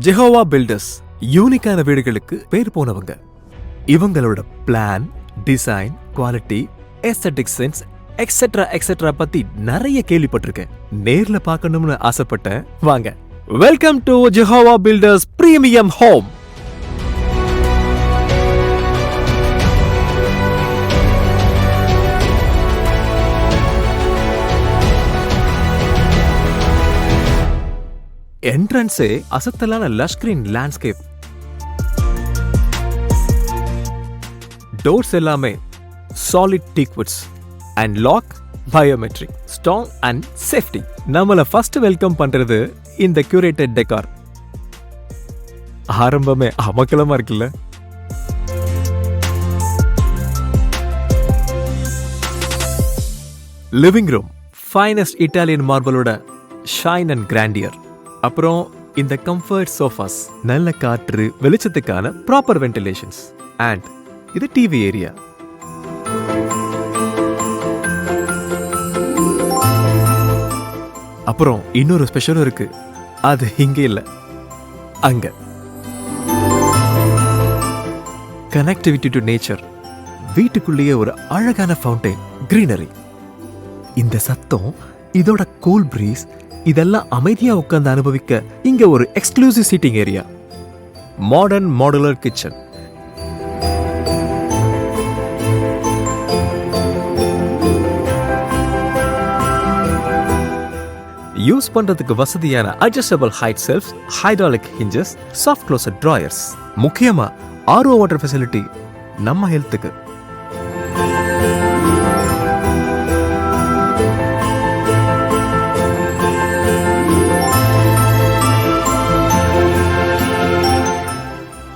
Jehovah filters யூனிக்கான வீடுகளுக்கு பேர் போனவங்க. இவங்களோட plan, design, quality, aesthetic sense etcetera etcetera பத்தி நிறைய கேள்விப்பட்டிருக்கேன். நேர்ல பார்க்கணும்னு ஆசைப்பட்டேன். வாங்க, welcome to Jehovah builders premium home. என்ட்ரன்ஸே அசத்தலான லஷ் கிரீன் லேண்ட்ஸ்கேப். டோர்ஸ் எல்லாமே solid teakwoods and lock biometric, strong and safety. நம்மள ஃபர்ஸ்ட் வெல்கம் பண்றது இந்த கியூரேட்டட் டெக்கார். ஆரம்பமே அமக்கலமா இருக்குல்ல. லிவிங் ரூம் ஃபைனஸ்ட் இட்டாலியன் மார்பிளோட ஷைன் அண்ட் கிராண்டியர். அப்புறம் இந்த கம்ஃபர்ட் சோஃபாஸ், நல்ல காற்று, வெளிச்சத்துக்கான ப்ராப்பர் வென்டிலேஷன்ஸ். அண்ட் இது டிவி ஏரியா. அப்புறம் இன்னொரு ஸ்பெஷலும் இருக்கு. அது இங்க இல்ல, அங்க. Connectivity to nature. வீட்டுக்குள்ளேயே ஒரு அழகான ஃபவுண்டைன், கிரீனரி. இந்த சத்தம், இதோட கூல் பிரீஸ், இதெல்லாம் அமைதியா உட்கார்ந்து அனுபவிக்க இங்க ஒரு exclusive seating area. Modern modular kitchen. Use பண்றதுக்கு வசதியான adjustable height shelves, hydraulic hinges, soft closer drawers. முக்கியமா ஆர்ஓ வாட்டர் ஃபெசிலிட்டி நம்ம ஹெல்த்துக்கு.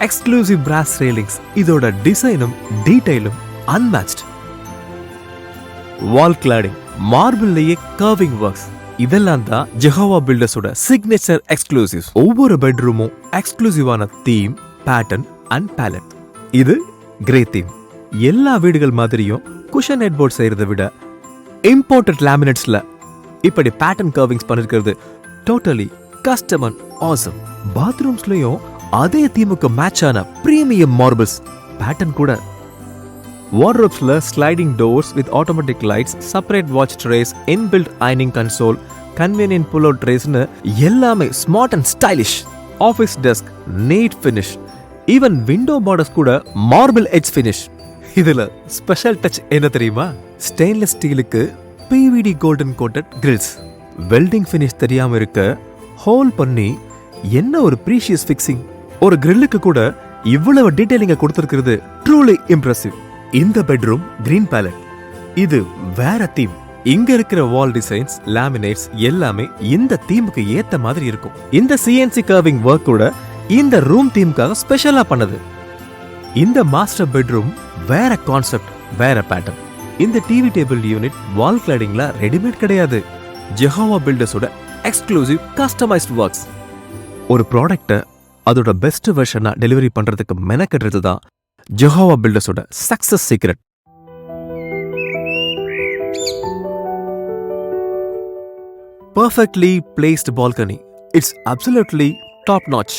Exclusive brass railings. இதோட டிசைனும் டீடைலும் அன்மேட்ச்ட். வால் கிளாடிங், மார்பிள்லயே கர்விங் ஒர்க்ஸ். இதெல்லாம் தான் ஜெஹோவா பில்டர்ஸோட சிக்னேச்சர் எக்ஸ்க்ளூசிவ்ஸ். ஒவ்வொரு பெட்ரூமும் எக்ஸ்க்ளூசிவான தீம், பேட்டர்ன் அண்ட் பேலட். இது கிரே தீம். எல்லா வீடுகள் மாதிரியும் குஷன் ஹெட்போர்ட் செய்யறதை விட இம்போர்ட்டட் லேமினேட்ஸ்ல இப்படி பேட்டர்ன் கர்விங்ஸ் பண்ணிருக்கிறது டோட்டலி கஸ்டம் அண்ட் ஆசம். பாத்ரூம்ஸ்லயும் அதே தீமுக்கு மேட்சான பிரீமியம் மார்பிள்ஸ் பேட்டர்ன் கூட. வார்ட்ரோப்ஸ்ல sliding doors with automatic lights, separate watch trays, inbuilt அயனிங் கன்சோல், கன்வீனியன்ட் புல் அவுட் ட்ரேஸ்னு எல்லாமே smart and stylish. Office desk neat finish. Even window borders கூட மார்பிள் எட்ஜ் ஃபினிஷ். இதுல ஸ்பெஷல் டச் என்ன தெரியுமா? Stainless ஸ்டீலுக்கு PVD golden coated grills. Welding finish தெரியாம இருக்க ஹோல் பண்ணி என்ன ஒரு ப்ரீஷியஸ் ஃபிக்ஸிங். ஒரு கிரில்லுக்கு கூட இவ்வளவு டீடைலிங்க கொடுத்திருக்கிறது ட்ரூலி இம்ப்ரெசிவ். இந்த பெட்ரூம் கிரீன் பேலட். இது வேற தீம். இங்க இருக்கிற வால் டிசைன்ஸ், லேமினேட்ஸ் எல்லாமே இந்த தீமுக்கு ஏத்த மாதிரி இருக்கும். இந்த சிஎன்சி கர்விங் ஒர்க் கூட இந்த ரூம் தீமுக்காக ஸ்பெஷலா பண்ணது. இந்த மாஸ்டர் பெட்ரூம் வேற கான்செப்ட், வேற பேட்டர்ன். இந்த டிவி டேபிள் யூனிட் வால் கிளாடிங்ல ரெடிமேட் கிடையாது. ஜெஹோவா பில்டர்ஸோட எக்ஸ்க்ளூசிவ் கஸ்டமைஸ்ட் ஒர்க்ஸ். ஒரு ப்ராடக்ட்டை அதோட பெஸ்ட் வெர்ஷனா டெலிவரி பண்றதுக்கு மெனக்கெடுறது தான் ஜெஹோவா பில்டர்ஸோட success secret. Perfectly placed balcony. It's absolutely top notch.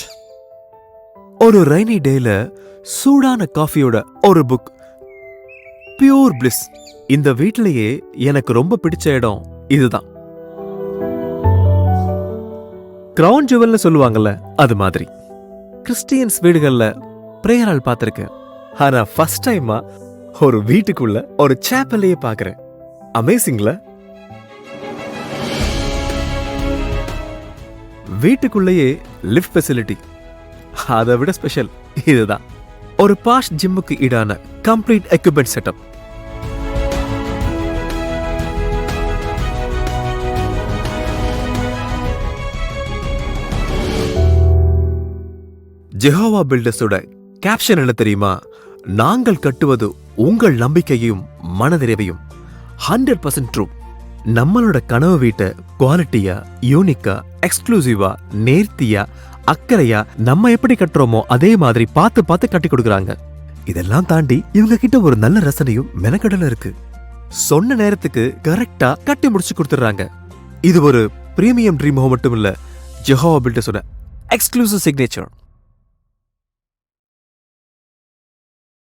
ஒரு ரெய்னி டேல சூடான காஃபியோட ஒரு புக், பியூர் பிளிஸ். இந்த வீட்டிலேயே எனக்கு ரொம்ப பிடிச்ச இடம் இதுதான். கிரவுன் ஜுவல்னு சொல்லுவாங்கல்ல, அது மாதிரி. கிறிஸ்டியன்ஸ் வீடுகள்ல பிரேயர் ஹால் பார்த்திருக்கேன். ஆனா ஃபர்ஸ்ட் டைமா ஒரு வீட்டுக்குள்ள ஒரு சேப்பலையே பார்க்கறேன். அமேசிங்ல. வீட்டுக்குள்ளேயே லிஃப்ட் ஃபெசிலிட்டி. அதை விட ஸ்பெஷல் இதுதான். ஒரு பாஷ் ஜிம்முக்கு ஈடான கம்ப்ளீட் எக்யூப்மெண்ட் செட்டப். ஜெஹோவா பில்டர்ஸோட கேப்ஷன் என்ன தெரியுமா? நாங்கள் கட்டுவது உங்கள் நம்பிக்கையும் மனதிறைவையும். 100% ட்ரூ. நம்மளோட கனவு வீட்டை குவாலிட்டியா, யூனிக்கா, எக்ஸ்க்ளூசிவா, நேர்த்தியா, அக்கறையா நம்ம எப்படி கட்டுறோமோ அதே மாதிரி பார்த்து பார்த்து கட்டி கொடுக்குறாங்க. இதெல்லாம் தாண்டி இவங்க கிட்ட ஒரு நல்ல ரசனையும் மெனக்கடலும் இருக்கு. சொன்ன நேரத்துக்கு கரெக்டா கட்டி முடிச்சு கொடுத்துறாங்க. இது ஒரு பிரீமியம் ட்ரீம் ஹோம் மட்டும் இல்ல, ஜெஹோவா பில்டர்ஸோட எக்ஸ்க்ளூசிவ் சிக்னேச்சர்.